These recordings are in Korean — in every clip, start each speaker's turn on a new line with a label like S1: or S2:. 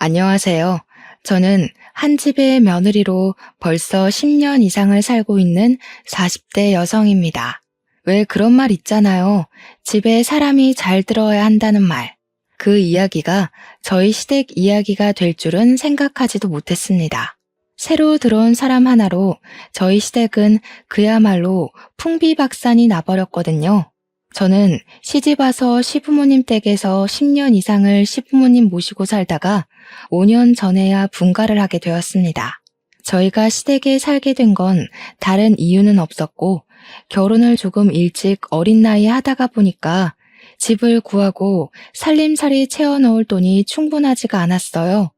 S1: 안녕하세요. 저는 한 집의 며느리로 벌써 10년 이상을 살고 있는 40대 여성입니다. 왜 그런 말 있잖아요. 집에 사람이 잘 들어야 한다는 말. 그 이야기가 저희 시댁 이야기가 될 줄은 생각하지도 못했습니다. 새로 들어온 사람 하나로 저희 시댁은 그야말로 풍비박산이 나버렸거든요. 저는 시집와서 시부모님 댁에서 10년 이상을 시부모님 모시고 살다가 5년 전에야 분가를 하게 되었습니다. 저희가 시댁에 살게 된 건 다른 이유는 없었고 결혼을 조금 일찍 어린 나이에 하다가 보니까 집을 구하고 살림살이 채워넣을 돈이 충분하지가 않았어요.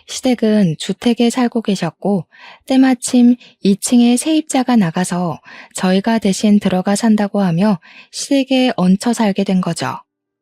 S1: 시댁은 주택에 살고 계셨고 때마침 2층에 세입자가 나가서 저희가 대신 들어가 산다고 하며 시댁에 얹혀 살게 된 거죠.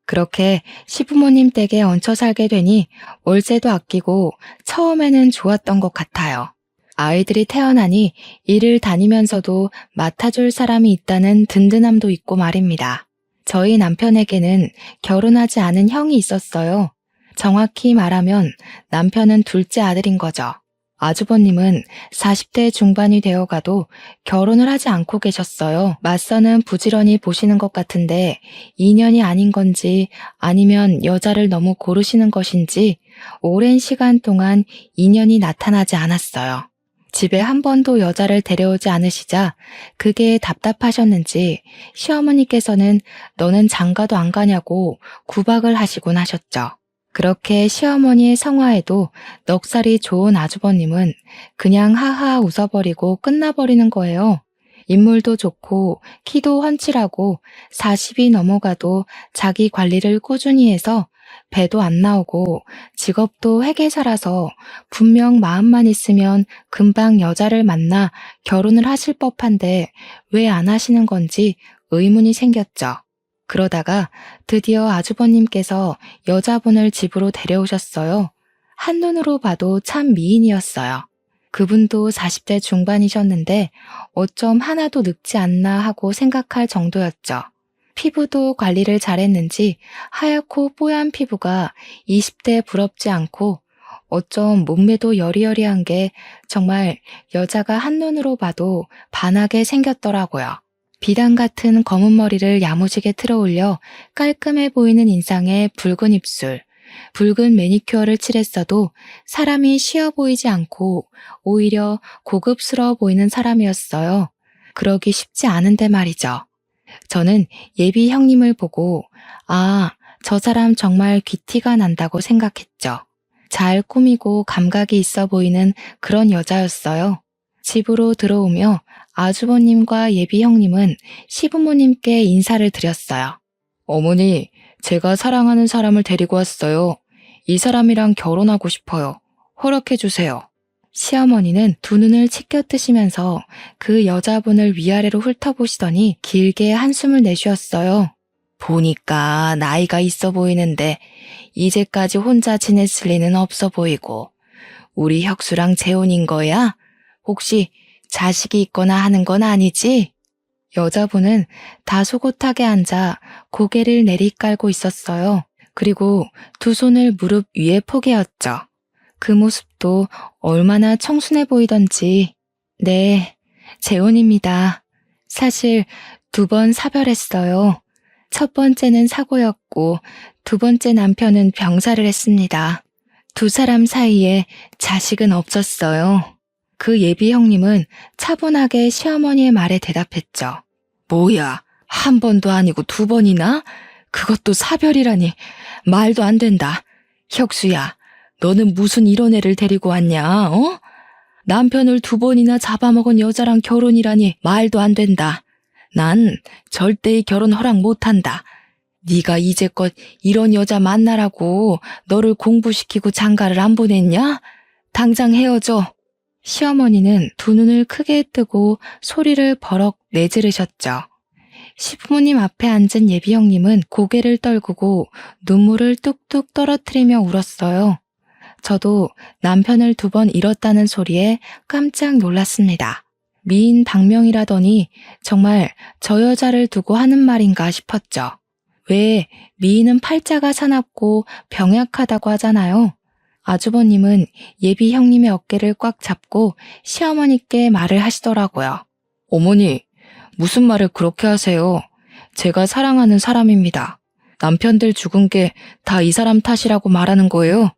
S1: 그렇게 시부모님 댁에 얹혀 살게 되니 월세도 아끼고 처음에는 좋았던 것 같아요. 아이들이 태어나니 일을 다니면서도 맡아줄 사람이 있다는 든든함도 있고 말입니다. 저희 남편에게는 결혼하지 않은 형이 있었어요. 정확히 말하면 남편은 둘째 아들인 거죠. 아주버님은 40대 중반이 되어가도 결혼을 하지 않고 계셨어요. 맞서는 부지런히 보시는 것 같은데 인연이 아닌 건지 아니면 여자를 너무 고르시는 것인지 오랜 시간 동안 인연이 나타나지 않았어요. 집에 한 번도 여자를 데려오지 않으시자 그게 답답하셨는지 시어머니께서는 너는 장가도 안 가냐고 구박을 하시곤 하셨죠. 그렇게 시어머니의 성화에도 넉살이 좋은 아주버님은 그냥 하하 웃어버리고 끝나버리는 거예요. 인물도 좋고 키도 훤칠하고 40이 넘어가도 자기 관리를 꾸준히 해서 배도 안 나오고 직업도 회계사라서 분명 마음만 있으면 금방 여자를 만나 결혼을 하실 법한데 왜 안 하시는 건지 의문이 생겼죠. 그러다가 드디어 아주버님께서 여자분을 집으로 데려오셨어요. 한눈으로 봐도 참 미인이었어요. 그분도 40대 중반이셨는데 어쩜 하나도 늙지 않나 하고 생각할 정도였죠. 피부도 관리를 잘했는지 하얗고 뽀얀 피부가 20대 부럽지 않고 어쩜 몸매도 여리여리한 게 정말 여자가 한눈으로 봐도 반하게 생겼더라고요. 비단 같은 검은 머리를 야무지게 틀어올려 깔끔해 보이는 인상에 붉은 입술, 붉은 매니큐어를 칠했어도 사람이 쉬어 보이지 않고 오히려 고급스러워 보이는 사람이었어요. 그러기 쉽지 않은데 말이죠. 저는 예비 형님을 보고 저 사람 정말 귀티가 난다고 생각했죠. 잘 꾸미고 감각이 있어 보이는 그런 여자였어요. 집으로 들어오며 아주버님과 예비 형님은 시부모님께 인사를 드렸어요. 어머니, 제가 사랑하는 사람을 데리고 왔어요. 이 사람이랑 결혼하고 싶어요. 허락해 주세요. 시어머니는 두 눈을 치켜뜨시면서 그 여자분을 위아래로 훑어보시더니 길게 한숨을 내쉬었어요. 보니까 나이가 있어 보이는데 이제까지 혼자 지냈을 리는 없어 보이고 우리 혁수랑 재혼인 거야? 혹시 자식이 있거나 하는 건 아니지? 여자분은 다소곳하게 앉아 고개를 내리깔고 있었어요. 그리고 두 손을 무릎 위에 포개었죠. 그 모습도 얼마나 청순해 보이던지. 네, 재혼입니다. 사실 2번 사별했어요. 첫 번째는 사고였고 2번째 남편은 병사를 했습니다. 두 사람 사이에 자식은 없었어요. 그 예비 형님은 차분하게 시어머니의 말에 대답했죠. 뭐야, 한 번도 아니고 2번이나? 그것도 사별이라니 말도 안 된다. 혁수야, 너는 무슨 이런 애를 데리고 왔냐, 어? 남편을 2번이나 잡아먹은 여자랑 결혼이라니 말도 안 된다. 난 절대의 결혼 허락 못한다. 네가 이제껏 이런 여자 만나라고 너를 공부시키고 장가를 안 보냈냐? 당장 헤어져. 시어머니는 두 눈을 크게 뜨고 소리를 버럭 내지르셨죠. 시부모님 앞에 앉은 예비 형님은 고개를 떨구고 눈물을 뚝뚝 떨어뜨리며 울었어요. 저도 남편을 2번 잃었다는 소리에 깜짝 놀랐습니다. 미인 박명이라더니 정말 저 여자를 두고 하는 말인가 싶었죠. 왜 미인은 팔자가 사납고 병약하다고 하잖아요. 아주버님은 예비 형님의 어깨를 꽉 잡고 시어머니께 말을 하시더라고요. 어머니, 무슨 말을 그렇게 하세요? 제가 사랑하는 사람입니다. 남편들 죽은 게 다 이 사람 탓이라고 말하는 거예요?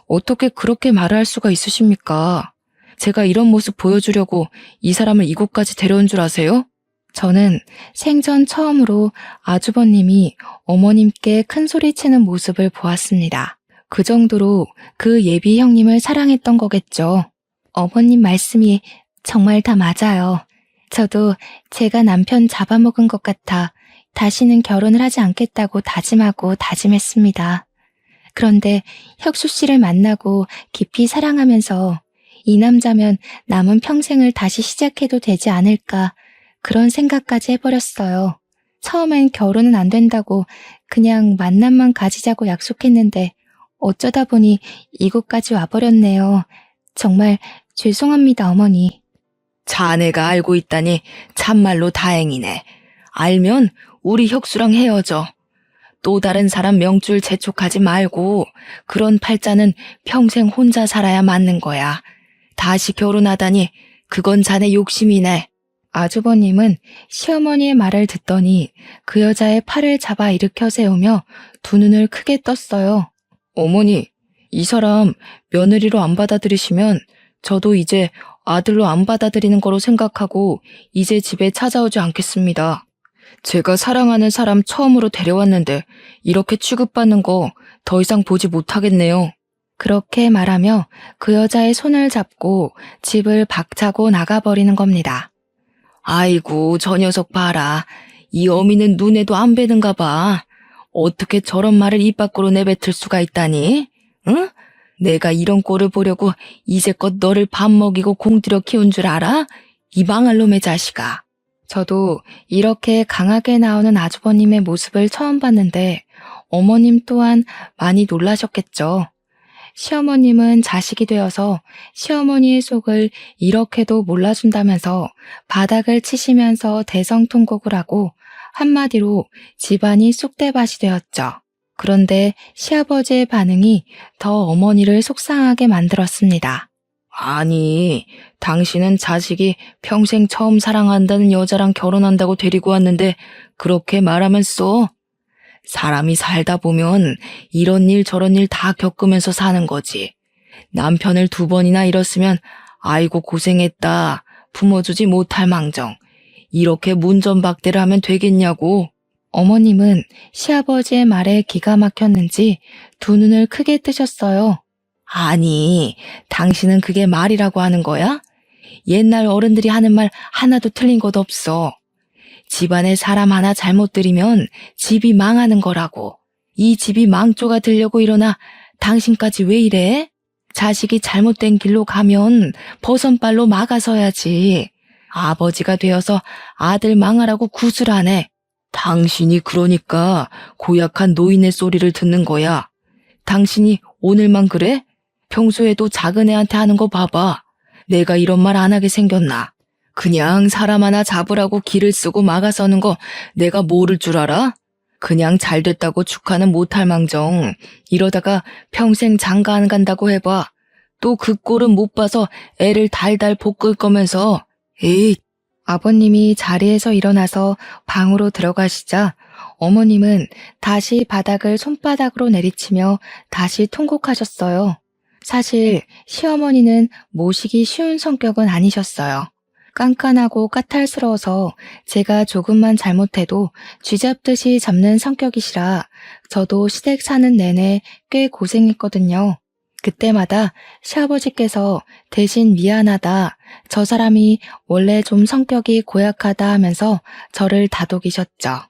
S1: 어떻게 그렇게 말을 할 수가 있으십니까? 제가 이런 모습 보여주려고 이 사람을 이곳까지 데려온 줄 아세요? 저는 생전 처음으로 아주버님이 어머님께 큰 소리치는 모습을 보았습니다. 그 정도로 그 예비 형님을 사랑했던 거겠죠. 어머님 말씀이 정말 다 맞아요. 저도 제가 남편 잡아먹은 것 같아 다시는 결혼을 하지 않겠다고 다짐하고 다짐했습니다. 그런데 혁수 씨를 만나고 깊이 사랑하면서 이 남자면 남은 평생을 다시 시작해도 되지 않을까 그런 생각까지 해버렸어요. 처음엔 결혼은 안 된다고 그냥 만남만 가지자고 약속했는데 어쩌다 보니 이곳까지 와버렸네요. 정말 죄송합니다, 어머니. 자네가 알고 있다니 참말로 다행이네. 알면 우리 혁수랑 헤어져. 또 다른 사람 명줄 재촉하지 말고 그런 팔자는 평생 혼자 살아야 맞는 거야. 다시 결혼하다니 그건 자네 욕심이네. 아주버님은 시어머니의 말을 듣더니 그 여자의 팔을 잡아 일으켜 세우며 두 눈을 크게 떴어요. 어머니, 이 사람 며느리로 안 받아들이시면 저도 이제 아들로 안 받아들이는 거로 생각하고 이제 집에 찾아오지 않겠습니다. 제가 사랑하는 사람 처음으로 데려왔는데 이렇게 취급받는 거 더 이상 보지 못하겠네요. 그렇게 말하며 그 여자의 손을 잡고 집을 박차고 나가버리는 겁니다. 아이고, 저 녀석 봐라. 이 어미는 눈에도 안 뵈는가 봐. 어떻게 저런 말을 입 밖으로 내뱉을 수가 있다니? 응? 내가 이런 꼴을 보려고 이제껏 너를 밥 먹이고 공들여 키운 줄 알아? 이 망할 놈의 자식아. 저도 이렇게 강하게 나오는 아주버님의 모습을 처음 봤는데 어머님 또한 많이 놀라셨겠죠. 시어머님은 자식이 되어서 시어머니의 속을 이렇게도 몰라준다면서 바닥을 치시면서 대성통곡을 하고 한마디로 집안이 쑥대밭이 되었죠. 그런데 시아버지의 반응이 더 어머니를 속상하게 만들었습니다. 아니, 당신은 자식이 평생 처음 사랑한다는 여자랑 결혼한다고 데리고 왔는데 그렇게 말하면서 사람이 살다 보면 이런 일 저런 일 다 겪으면서 사는 거지. 남편을 2번이나 잃었으면 아이고 고생했다. 품어주지 못할 망정. 이렇게 문전박대를 하면 되겠냐고. 어머님은 시아버지의 말에 기가 막혔는지 두 눈을 크게 뜨셨어요. 아니, 당신은 그게 말이라고 하는 거야? 옛날 어른들이 하는 말 하나도 틀린 것 없어. 집안에 사람 하나 잘못 들이면 집이 망하는 거라고. 이 집이 망조가 되려고 일어나 당신까지 왜 이래? 자식이 잘못된 길로 가면 버선발로 막아서야지. 아버지가 되어서 아들 망하라고 구슬하네. 당신이 그러니까 고약한 노인의 소리를 듣는 거야. 당신이 오늘만 그래? 평소에도 작은 애한테 하는 거 봐봐. 내가 이런 말 안 하게 생겼나? 그냥 사람 하나 잡으라고 길을 쓰고 막아서는 거 내가 모를 줄 알아? 그냥 잘됐다고 축하는 못할 망정. 이러다가 평생 장가 안 간다고 해봐. 또 그 꼴은 못 봐서 애를 달달 볶을 거면서. 에이. 아버님이 자리에서 일어나서 방으로 들어가시자 어머님은 다시 바닥을 손바닥으로 내리치며 다시 통곡하셨어요. 사실 시어머니는 모시기 쉬운 성격은 아니셨어요. 깐깐하고 까탈스러워서 제가 조금만 잘못해도 쥐잡듯이 잡는 성격이시라 저도 시댁 사는 내내 꽤 고생했거든요. 그때마다 시아버지께서 대신 미안하다, 저 사람이 원래 좀 성격이 고약하다 하면서 저를 다독이셨죠.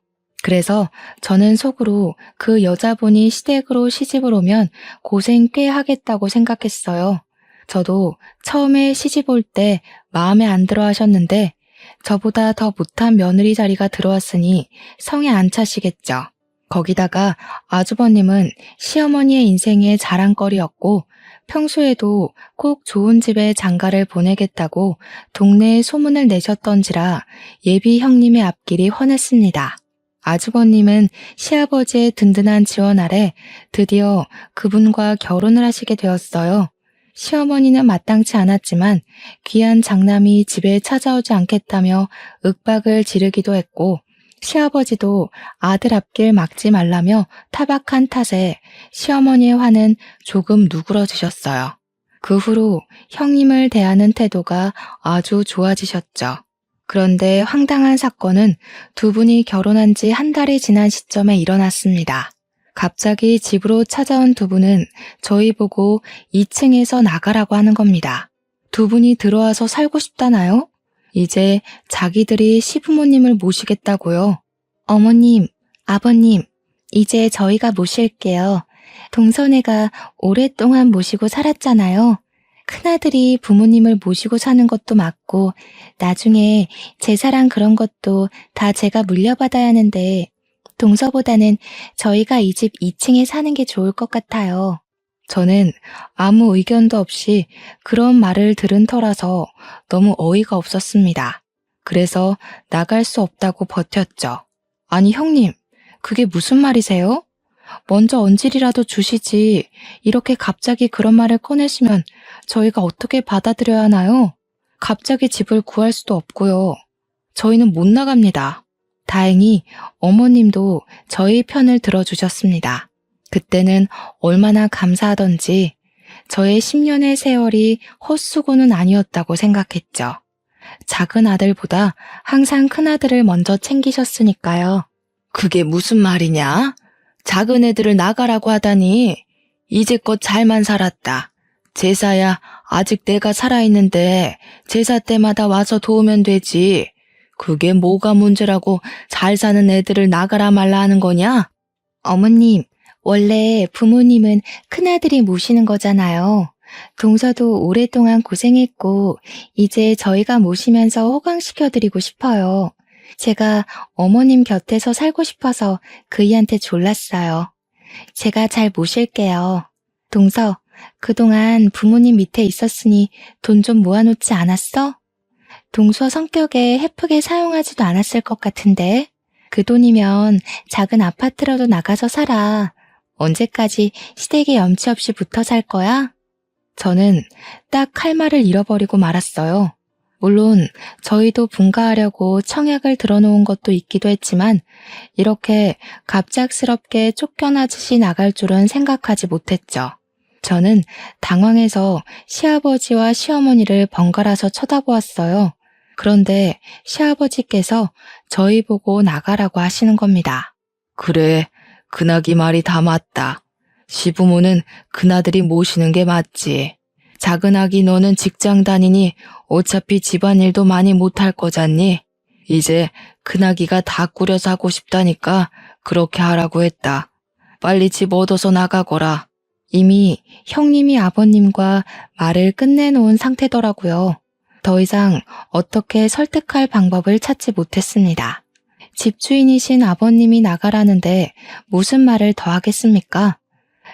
S1: 그래서 저는 속으로 그 여자분이 시댁으로 시집을 오면 고생 꽤 하겠다고 생각했어요. 저도 처음에 시집 올 때 마음에 안 들어 하셨는데 저보다 더 못한 며느리 자리가 들어왔으니 성에 안 차시겠죠. 거기다가 아주버님은 시어머니의 인생의 자랑거리였고 평소에도 꼭 좋은 집에 장가를 보내겠다고 동네에 소문을 내셨던지라 예비 형님의 앞길이 훤했습니다. 아주버님은 시아버지의 든든한 지원 아래 드디어 그분과 결혼을 하시게 되었어요. 시어머니는 마땅치 않았지만 귀한 장남이 집에 찾아오지 않겠다며 윽박을 지르기도 했고, 시아버지도 아들 앞길 막지 말라며 타박한 탓에 시어머니의 화는 조금 누그러지셨어요. 그 후로 형님을 대하는 태도가 아주 좋아지셨죠. 그런데 황당한 사건은 두 분이 결혼한 지 한 달이 지난 시점에 일어났습니다. 갑자기 집으로 찾아온 두 분은 저희 보고 2층에서 나가라고 하는 겁니다. 두 분이 들어와서 살고 싶다나요? 이제 자기들이 시부모님을 모시겠다고요. 어머님, 아버님, 이제 저희가 모실게요. 동선애가 오랫동안 모시고 살았잖아요. 큰아들이 부모님을 모시고 사는 것도 맞고 나중에 제사랑 그런 것도 다 제가 물려받아야 하는데 동서보다는 저희가 이 집 2층에 사는 게 좋을 것 같아요. 저는 아무 의견도 없이 그런 말을 들은 터라서 너무 어이가 없었습니다. 그래서 나갈 수 없다고 버텼죠. 아니 형님, 그게 무슨 말이세요? 먼저 언질이라도 주시지 이렇게 갑자기 그런 말을 꺼내시면 저희가 어떻게 받아들여야 하나요? 갑자기 집을 구할 수도 없고요. 저희는 못 나갑니다. 다행히 어머님도 저희 편을 들어주셨습니다. 그때는 얼마나 감사하던지 저의 10년의 세월이 헛수고는 아니었다고 생각했죠. 작은 아들보다 항상 큰 아들을 먼저 챙기셨으니까요. 그게 무슨 말이냐? 작은 애들을 나가라고 하다니 이제껏 잘만 살았다. 제사야 아직 내가 살아있는데 제사 때마다 와서 도우면 되지. 그게 뭐가 문제라고 잘 사는 애들을 나가라 말라 하는 거냐? 어머님, 원래 부모님은 큰아들이 모시는 거잖아요. 동서도 오랫동안 고생했고 이제 저희가 모시면서 호강시켜드리고 싶어요. 제가 어머님 곁에서 살고 싶어서 그이한테 졸랐어요. 제가 잘 모실게요. 동서, 그동안 부모님 밑에 있었으니 돈 좀 모아놓지 않았어? 동서 성격에 헤프게 사용하지도 않았을 것 같은데. 그 돈이면 작은 아파트라도 나가서 살아. 언제까지 시댁에 염치 없이 붙어 살 거야? 저는 딱 할 말을 잃어버리고 말았어요. 물론 저희도 분가하려고 청약을 들어놓은 것도 있기도 했지만 이렇게 갑작스럽게 쫓겨나듯이 나갈 줄은 생각하지 못했죠. 저는 당황해서 시아버지와 시어머니를 번갈아서 쳐다보았어요. 그런데 시아버지께서 저희 보고 나가라고 하시는 겁니다. 그래, 그나기 말이 다 맞다. 시부모는 그나들이 모시는 게 맞지. 작은 아기 너는 직장 다니니 어차피 집안일도 많이 못할 거잖니? 이제 큰아기가 다 꾸려서 하고 싶다니까 그렇게 하라고 했다. 빨리 집 얻어서 나가거라. 이미 형님이 아버님과 말을 끝내놓은 상태더라고요. 더 이상 어떻게 설득할 방법을 찾지 못했습니다. 집주인이신 아버님이 나가라는데 무슨 말을 더 하겠습니까?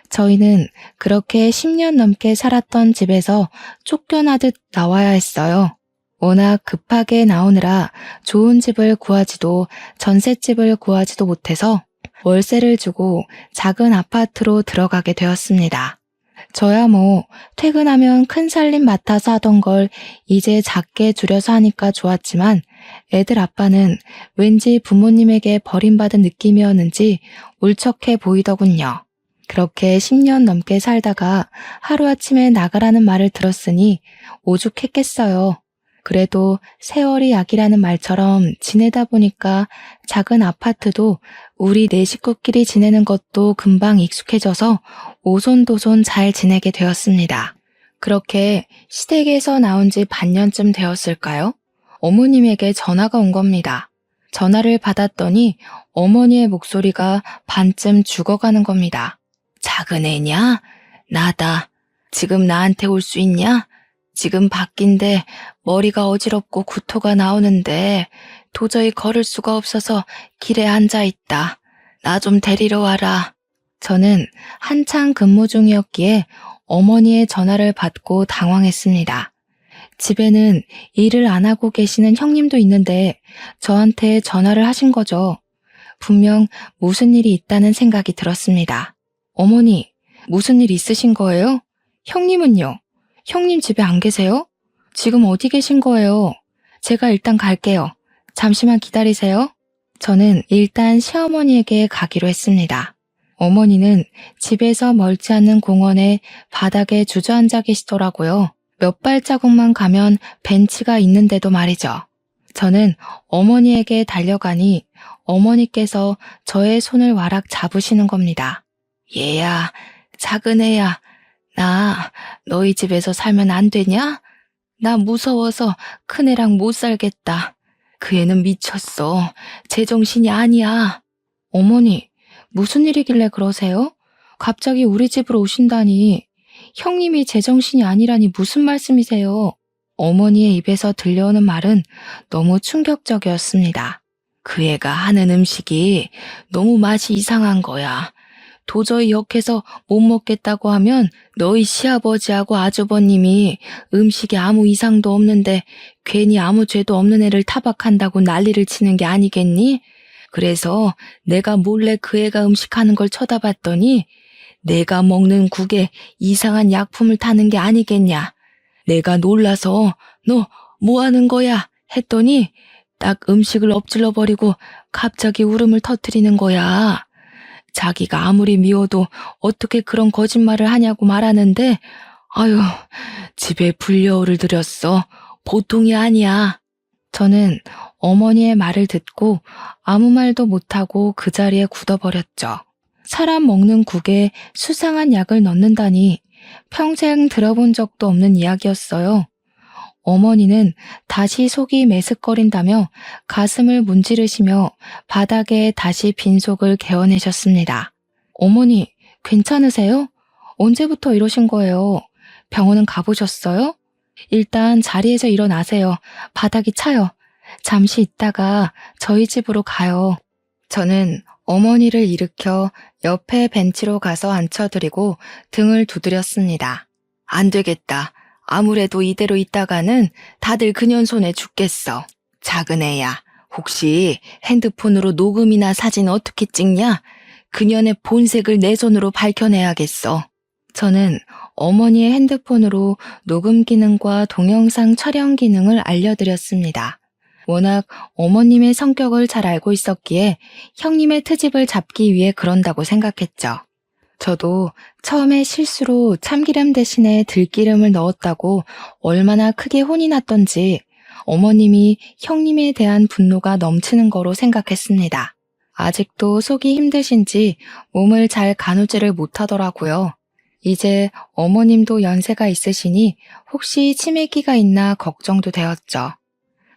S1: 저희는 그렇게 10년 넘게 살았던 집에서 쫓겨나듯 나와야 했어요. 워낙 급하게 나오느라 좋은 집을 구하지도 전셋집을 구하지도 못해서 월세를 주고 작은 아파트로 들어가게 되었습니다. 저야 뭐 퇴근하면 큰 살림 맡아서 하던 걸 이제 작게 줄여서 하니까 좋았지만 애들 아빠는 왠지 부모님에게 버림받은 느낌이었는지 울적해 보이더군요. 그렇게 10년 넘게 살다가 하루아침에 나가라는 말을 들었으니 오죽했겠어요. 그래도 세월이 약이라는 말처럼 지내다 보니까 작은 아파트도 우리 네 식구끼리 지내는 것도 금방 익숙해져서 오손도손 잘 지내게 되었습니다. 그렇게 시댁에서 나온 지 반년쯤 되었을까요? 어머님에게 전화가 온 겁니다. 전화를 받았더니 어머니의 목소리가 반쯤 죽어가는 겁니다. 작은 애냐? 나다. 지금 나한테 올 수 있냐? 지금 밖인데 머리가 어지럽고 구토가 나오는데 도저히 걸을 수가 없어서 길에 앉아 있다. 나 좀 데리러 와라. 저는 한창 근무 중이었기에 어머니의 전화를 받고 당황했습니다. 집에는 일을 안 하고 계시는 형님도 있는데 저한테 전화를 하신 거죠. 분명 무슨 일이 있다는 생각이 들었습니다. 어머니, 무슨 일 있으신 거예요? 형님은요? 형님 집에 안 계세요? 지금 어디 계신 거예요? 제가 일단 갈게요. 잠시만 기다리세요. 저는 일단 시어머니에게 가기로 했습니다. 어머니는 집에서 멀지 않은 공원에 바닥에 주저앉아 계시더라고요. 몇 발자국만 가면 벤치가 있는데도 말이죠. 저는 어머니에게 달려가니 어머니께서 저의 손을 와락 잡으시는 겁니다. 얘야, 작은 애야, 나 너희 집에서 살면 안 되냐? 나 무서워서 큰애랑 못 살겠다. 그 애는 미쳤어. 제정신이 아니야. 어머니, 무슨 일이길래 그러세요? 갑자기 우리 집으로 오신다니. 형님이 제정신이 아니라니 무슨 말씀이세요? 어머니의 입에서 들려오는 말은 너무 충격적이었습니다. 그 애가 하는 음식이 너무 맛이 이상한 거야. 도저히 역해서 못 먹겠다고 하면 너희 시아버지하고 아주버님이 음식에 아무 이상도 없는데 괜히 아무 죄도 없는 애를 타박한다고 난리를 치는 게 아니겠니? 그래서 내가 몰래 그 애가 음식하는 걸 쳐다봤더니 내가 먹는 국에 이상한 약품을 타는 게 아니겠냐. 내가 놀라서 너 뭐 하는 거야? 했더니 딱 음식을 엎질러 버리고 갑자기 울음을 터뜨리는 거야. 자기가 아무리 미워도 어떻게 그런 거짓말을 하냐고 말하는데 아유, 집에 불려오를 들였어. 보통이 아니야. 저는 어머니의 말을 듣고 아무 말도 못하고 그 자리에 굳어버렸죠. 사람 먹는 국에 수상한 약을 넣는다니 평생 들어본 적도 없는 이야기였어요. 어머니는 다시 속이 메슥거린다며 가슴을 문지르시며 바닥에 다시 빈속을 개어내셨습니다. 어머니, 괜찮으세요? 언제부터 이러신 거예요? 병원은 가보셨어요? 일단 자리에서 일어나세요. 바닥이 차요. 잠시 있다가 저희 집으로 가요. 저는 어머니를 일으켜 옆에 벤치로 가서 앉혀드리고 등을 두드렸습니다. 안 되겠다. 아무래도 이대로 있다가는 다들 그년 손에 죽겠어. 작은 애야, 혹시 핸드폰으로 녹음이나 사진 어떻게 찍냐? 그년의 본색을 내 손으로 밝혀내야겠어. 저는 어머니의 핸드폰으로 녹음 기능과 동영상 촬영 기능을 알려드렸습니다. 워낙 어머님의 성격을 잘 알고 있었기에 형님의 트집을 잡기 위해 그런다고 생각했죠. 저도 처음에 실수로 참기름 대신에 들기름을 넣었다고 얼마나 크게 혼이 났던지 어머님이 형님에 대한 분노가 넘치는 거로 생각했습니다. 아직도 속이 힘드신지 몸을 잘 가누지를 못하더라고요. 이제 어머님도 연세가 있으시니 혹시 치매기가 있나 걱정도 되었죠.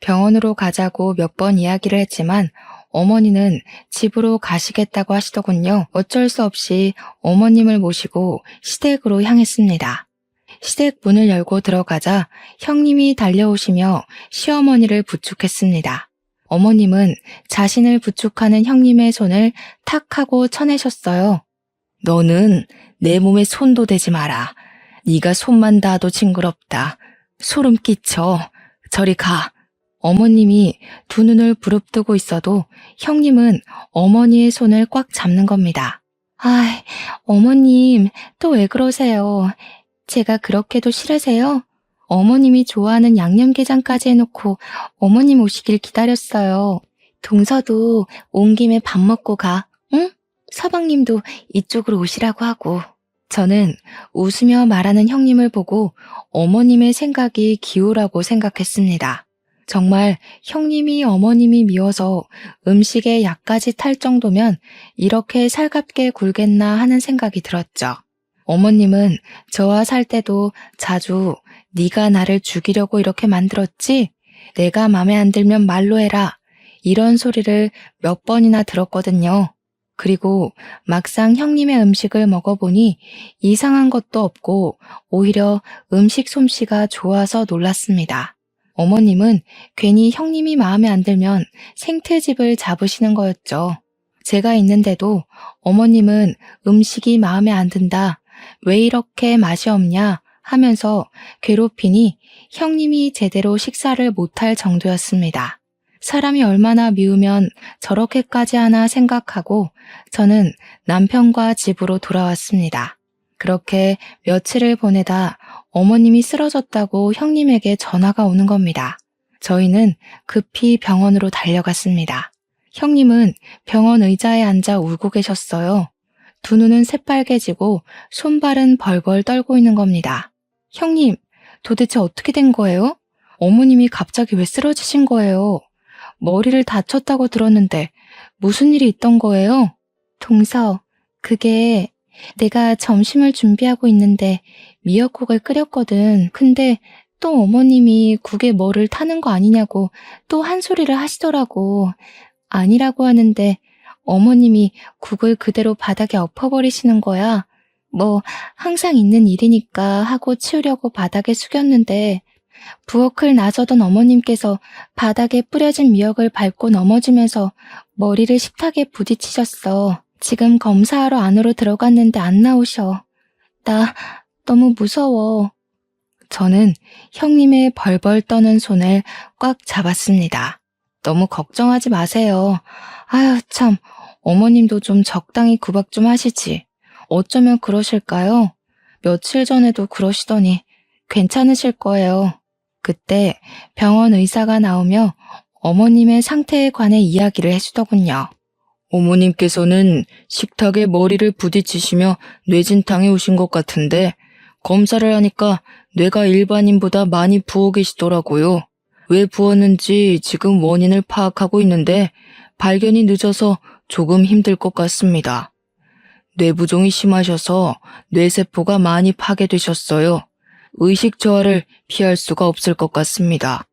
S1: 병원으로 가자고 몇 번 이야기를 했지만 어머니는 집으로 가시겠다고 하시더군요. 어쩔 수 없이 어머님을 모시고 시댁으로 향했습니다. 시댁 문을 열고 들어가자 형님이 달려오시며 시어머니를 부축했습니다. 어머님은 자신을 부축하는 형님의 손을 탁 하고 쳐내셨어요. 너는 내 몸에 손도 대지 마라. 네가 손만 닿아도 징그럽다. 소름 끼쳐. 저리 가. 어머님이 두 눈을 부릅뜨고 있어도 형님은 어머니의 손을 꽉 잡는 겁니다. 아, 어머님, 또 왜 그러세요? 제가 그렇게도 싫으세요? 어머님이 좋아하는 양념게장까지 해놓고 어머님 오시길 기다렸어요. 동서도 온 김에 밥 먹고 가, 응? 서방님도 이쪽으로 오시라고 하고. 저는 웃으며 말하는 형님을 보고 어머님의 생각이 기우라고 생각했습니다. 정말 형님이 어머님이 미워서 음식에 약까지 탈 정도면 이렇게 살갑게 굴겠나 하는 생각이 들었죠. 어머님은 저와 살 때도 자주 네가 나를 죽이려고 이렇게 만들었지? 내가 맘에 안 들면 말로 해라. 이런 소리를 몇 번이나 들었거든요. 그리고 막상 형님의 음식을 먹어보니 이상한 것도 없고 오히려 음식 솜씨가 좋아서 놀랐습니다. 어머님은 괜히 형님이 마음에 안 들면 생트집을 잡으시는 거였죠. 제가 있는데도 어머님은 음식이 마음에 안 든다, 왜 이렇게 맛이 없냐 하면서 괴롭히니 형님이 제대로 식사를 못할 정도였습니다. 사람이 얼마나 미우면 저렇게까지 하나 생각하고 저는 남편과 집으로 돌아왔습니다. 그렇게 며칠을 보내다 어머님이 쓰러졌다고 형님에게 전화가 오는 겁니다. 저희는 급히 병원으로 달려갔습니다. 형님은 병원 의자에 앉아 울고 계셨어요. 두 눈은 새빨개지고 손발은 벌벌 떨고 있는 겁니다. 형님, 도대체 어떻게 된 거예요? 어머님이 갑자기 왜 쓰러지신 거예요? 머리를 다쳤다고 들었는데 무슨 일이 있던 거예요? 동서, 그게 내가 점심을 준비하고 있는데 미역국을 끓였거든. 근데 또 어머님이 국에 뭐를 타는 거 아니냐고 또 한 소리를 하시더라고. 아니라고 하는데 어머님이 국을 그대로 바닥에 엎어버리시는 거야. 뭐 항상 있는 일이니까 하고 치우려고 바닥에 숙였는데 부엌을 나서던 어머님께서 바닥에 뿌려진 미역을 밟고 넘어지면서 머리를 식탁에 부딪히셨어. 지금 검사하러 안으로 들어갔는데 안 나오셔. 나 너무 무서워. 저는 형님의 벌벌 떠는 손을 꽉 잡았습니다. 너무 걱정하지 마세요. 아유 참, 어머님도 좀 적당히 구박 좀 하시지. 어쩌면 그러실까요? 며칠 전에도 그러시더니 괜찮으실 거예요. 그때 병원 의사가 나오며 어머님의 상태에 관해 이야기를 해주더군요. 어머님께서는 식탁에 머리를 부딪히시며 뇌진탕에 오신 것 같은데 검사를 하니까 뇌가 일반인보다 많이 부어 계시더라고요. 왜 부었는지 지금 원인을 파악하고 있는데 발견이 늦어서 조금 힘들 것 같습니다. 뇌부종이 심하셔서 뇌세포가 많이 파괴되셨어요. 의식 저하를 피할 수가 없을 것 같습니다.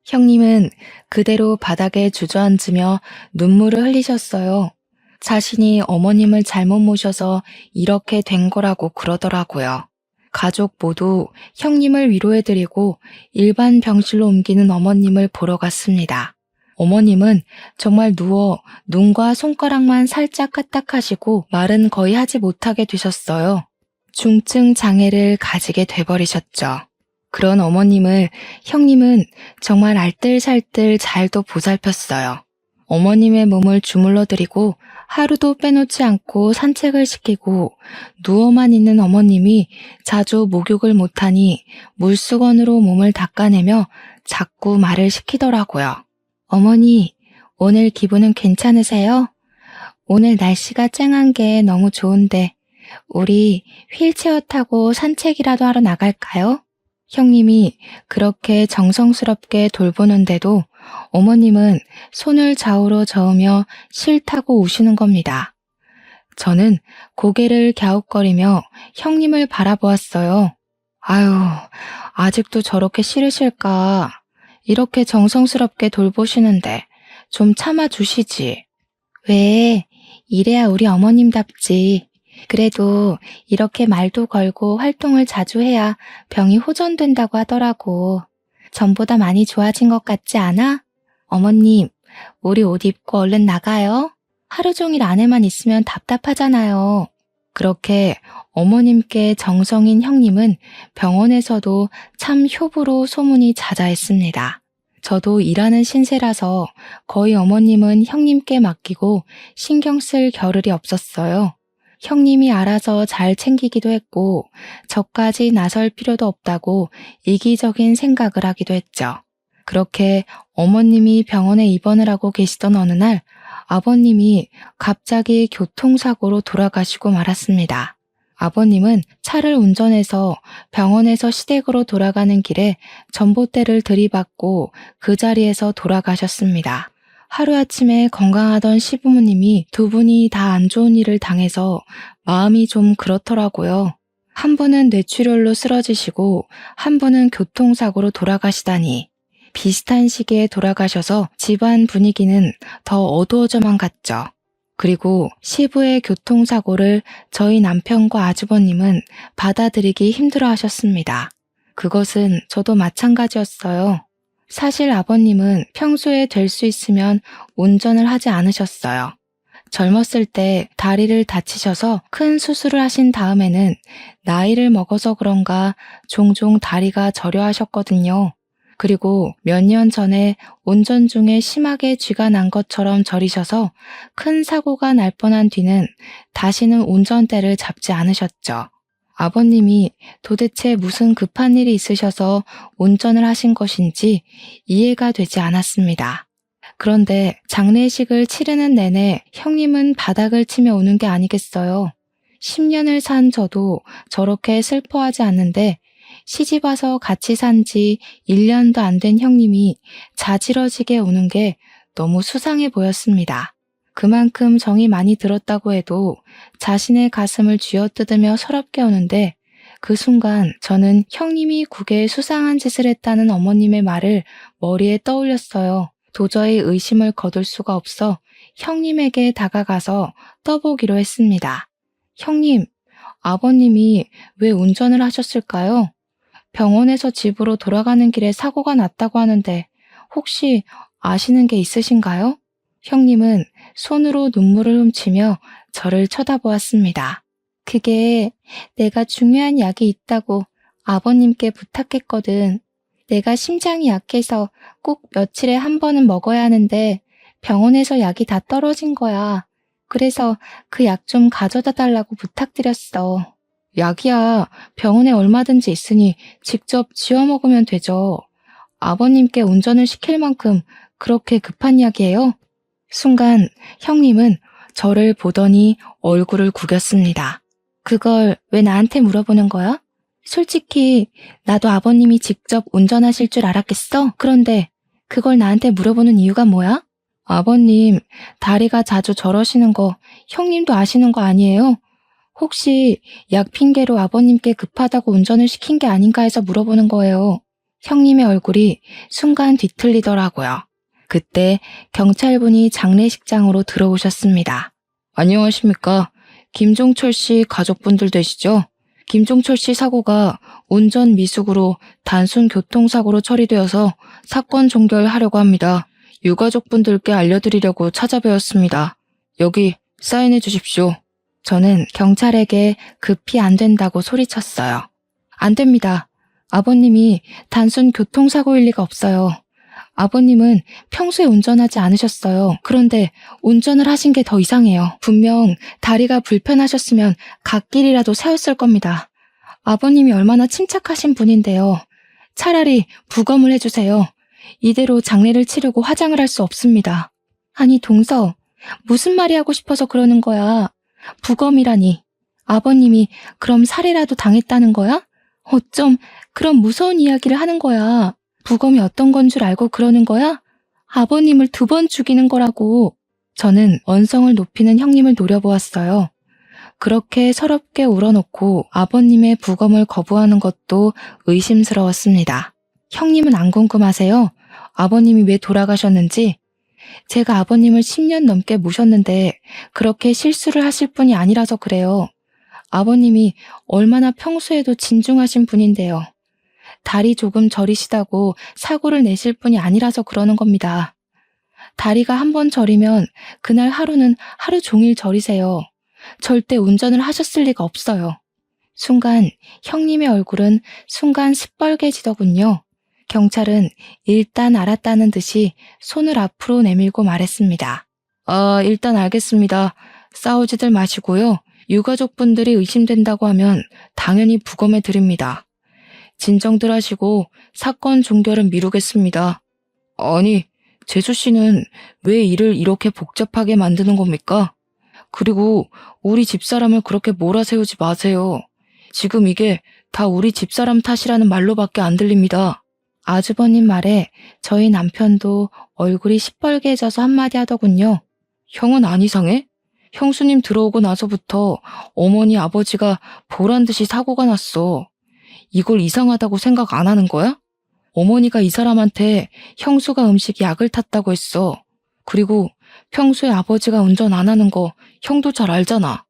S1: 형님은 그대로 바닥에 주저앉으며 눈물을 흘리셨어요. 자신이 어머님을 잘못 모셔서 이렇게 된 거라고 그러더라고요. 가족 모두 형님을 위로해드리고 일반 병실로 옮기는 어머님을 보러 갔습니다. 어머님은 정말 누워 눈과 손가락만 살짝 까딱하시고 말은 거의 하지 못하게 되셨어요. 중증 장애를 가지게 돼버리셨죠. 그런 어머님을 형님은 정말 알뜰살뜰 잘도 보살폈어요. 어머님의 몸을 주물러드리고 하루도 빼놓지 않고 산책을 시키고 누워만 있는 어머님이 자주 목욕을 못하니 물수건으로 몸을 닦아내며 자꾸 말을 시키더라고요. 어머니, 오늘 기분은 괜찮으세요? 오늘 날씨가 쨍한 게 너무 좋은데 우리 휠체어 타고 산책이라도 하러 나갈까요? 형님이 그렇게 정성스럽게 돌보는데도 어머님은 손을 좌우로 저으며 싫다고 우시는 겁니다. 저는 고개를 갸웃거리며 형님을 바라보았어요. 아유, 아직도 저렇게 싫으실까? 이렇게 정성스럽게 돌보시는데 좀 참아주시지. 왜? 이래야 우리 어머님답지. 그래도 이렇게 말도 걸고 활동을 자주 해야 병이 호전된다고 하더라고. 전보다 많이 좋아진 것 같지 않아? 어머님, 우리 옷 입고 얼른 나가요. 하루 종일 안에만 있으면 답답하잖아요. 그렇게 어머님께 정성인 형님은 병원에서도 참 효부로 소문이 자자했습니다. 저도 일하는 신세라서 거의 어머님은 형님께 맡기고 신경 쓸 겨를이 없었어요. 형님이 알아서 잘 챙기기도 했고 저까지 나설 필요도 없다고 이기적인 생각을 하기도 했죠. 그렇게 어머님이 병원에 입원을 하고 계시던 어느 날 아버님이 갑자기 교통사고로 돌아가시고 말았습니다. 아버님은 차를 운전해서 병원에서 시댁으로 돌아가는 길에 전봇대를 들이받고 그 자리에서 돌아가셨습니다. 하루아침에 건강하던 시부모님이 두 분이 다 안 좋은 일을 당해서 마음이 좀 그렇더라고요. 한 분은 뇌출혈로 쓰러지시고 한 분은 교통사고로 돌아가시다니. 비슷한 시기에 돌아가셔서 집안 분위기는 더 어두워져만 갔죠. 그리고 시부의 교통사고를 저희 남편과 아주버님은 받아들이기 힘들어 하셨습니다. 그것은 저도 마찬가지였어요. 사실 아버님은 평소에 될 수 있으면 운전을 하지 않으셨어요. 젊었을 때 다리를 다치셔서 큰 수술을 하신 다음에는 나이를 먹어서 그런가 종종 다리가 저려 하셨거든요. 그리고 몇 년 전에 운전 중에 심하게 쥐가 난 것처럼 저리셔서 큰 사고가 날 뻔한 뒤는 다시는 운전대를 잡지 않으셨죠. 아버님이 도대체 무슨 급한 일이 있으셔서 운전을 하신 것인지 이해가 되지 않았습니다. 그런데 장례식을 치르는 내내 형님은 바닥을 치며 우는 게 아니겠어요. 10년을 산 저도 저렇게 슬퍼하지 않는데 시집와서 같이 산 지 1년도 안 된 형님이 자지러지게 우는 게 너무 수상해 보였습니다. 그만큼 정이 많이 들었다고 해도 자신의 가슴을 쥐어뜯으며 서럽게 우는데 그 순간 저는 형님이 국에 수상한 짓을 했다는 어머님의 말을 머리에 떠올렸어요. 도저히 의심을 거둘 수가 없어 형님에게 다가가서 떠보기로 했습니다. 형님, 아버님이 왜 운전을 하셨을까요? 병원에서 집으로 돌아가는 길에 사고가 났다고 하는데 혹시 아시는 게 있으신가요? 형님은 손으로 눈물을 훔치며 저를 쳐다보았습니다. 그게 내가 중요한 약이 있다고 아버님께 부탁했거든. 내가 심장이 약해서 꼭 며칠에 한 번은 먹어야 하는데 병원에서 약이 다 떨어진 거야. 그래서 그 약 좀 가져다 달라고 부탁드렸어. 약이야 병원에 얼마든지 있으니 직접 지어 먹으면 되죠. 아버님께 운전을 시킬 만큼 그렇게 급한 약이에요? 순간 형님은 저를 보더니 얼굴을 구겼습니다. 그걸 왜 나한테 물어보는 거야? 솔직히 나도 아버님이 직접 운전하실 줄 알았겠어? 그런데 그걸 나한테 물어보는 이유가 뭐야? 아버님, 다리가 자주 저러시는 거 형님도 아시는 거 아니에요? 혹시 약 핑계로 아버님께 급하다고 운전을 시킨 게 아닌가 해서 물어보는 거예요. 형님의 얼굴이 순간 뒤틀리더라고요. 그때 경찰분이 장례식장으로 들어오셨습니다. 안녕하십니까. 김종철 씨 가족분들 되시죠? 김종철 씨 사고가 운전 미숙으로 단순 교통사고로 처리되어서 사건 종결하려고 합니다. 유가족분들께 알려드리려고 찾아뵈었습니다. 여기 사인해 주십시오. 저는 경찰에게 급히 안 된다고 소리쳤어요. 안 됩니다. 아버님이 단순 교통사고일 리가 없어요. 아버님은 평소에 운전하지 않으셨어요. 그런데 운전을 하신 게 더 이상해요. 분명 다리가 불편하셨으면 갓길이라도 세웠을 겁니다. 아버님이 얼마나 침착하신 분인데요. 차라리 부검을 해주세요. 이대로 장례를 치르고 화장을 할 수 없습니다. 아니 동서, 무슨 말이 하고 싶어서 그러는 거야. 부검이라니. 아버님이 그럼 살해라도 당했다는 거야? 어쩜 그런 무서운 이야기를 하는 거야. 부검이 어떤 건 줄 알고 그러는 거야? 아버님을 2번 죽이는 거라고. 저는 언성을 높이는 형님을 노려보았어요. 그렇게 서럽게 울어놓고 아버님의 부검을 거부하는 것도 의심스러웠습니다. 형님은 안 궁금하세요? 아버님이 왜 돌아가셨는지? 제가 아버님을 10년 넘게 모셨는데 그렇게 실수를 하실 분이 아니라서 그래요. 아버님이 얼마나 평소에도 진중하신 분인데요. 다리 조금 저리시다고 사고를 내실 분이 아니라서 그러는 겁니다. 다리가 한 번 저리면 그날 하루는 하루 종일 저리세요. 절대 운전을 하셨을 리가 없어요. 순간 형님의 얼굴은 순간 시뻘개지더군요. 경찰은 일단 알았다는 듯이 손을 앞으로 내밀고 말했습니다. 일단 알겠습니다. 싸우지들 마시고요. 유가족분들이 의심된다고 하면 당연히 부검해 드립니다. 진정들 하시고 사건 종결은 미루겠습니다. 아니, 재수 씨는 왜 일을 이렇게 복잡하게 만드는 겁니까? 그리고 우리 집사람을 그렇게 몰아세우지 마세요. 지금 이게 다 우리 집사람 탓이라는 말로밖에 안 들립니다. 아주버님 말에 저희 남편도 얼굴이 시뻘개져서 한마디 하더군요. 형은 안 이상해? 형수님 들어오고 나서부터 어머니 아버지가 보란듯이 사고가 났어. 이걸 이상하다고 생각 안 하는 거야? 어머니가 이 사람한테 형수가 음식 약을 탔다고 했어. 그리고 평소에 아버지가 운전 안 하는 거 형도 잘 알잖아.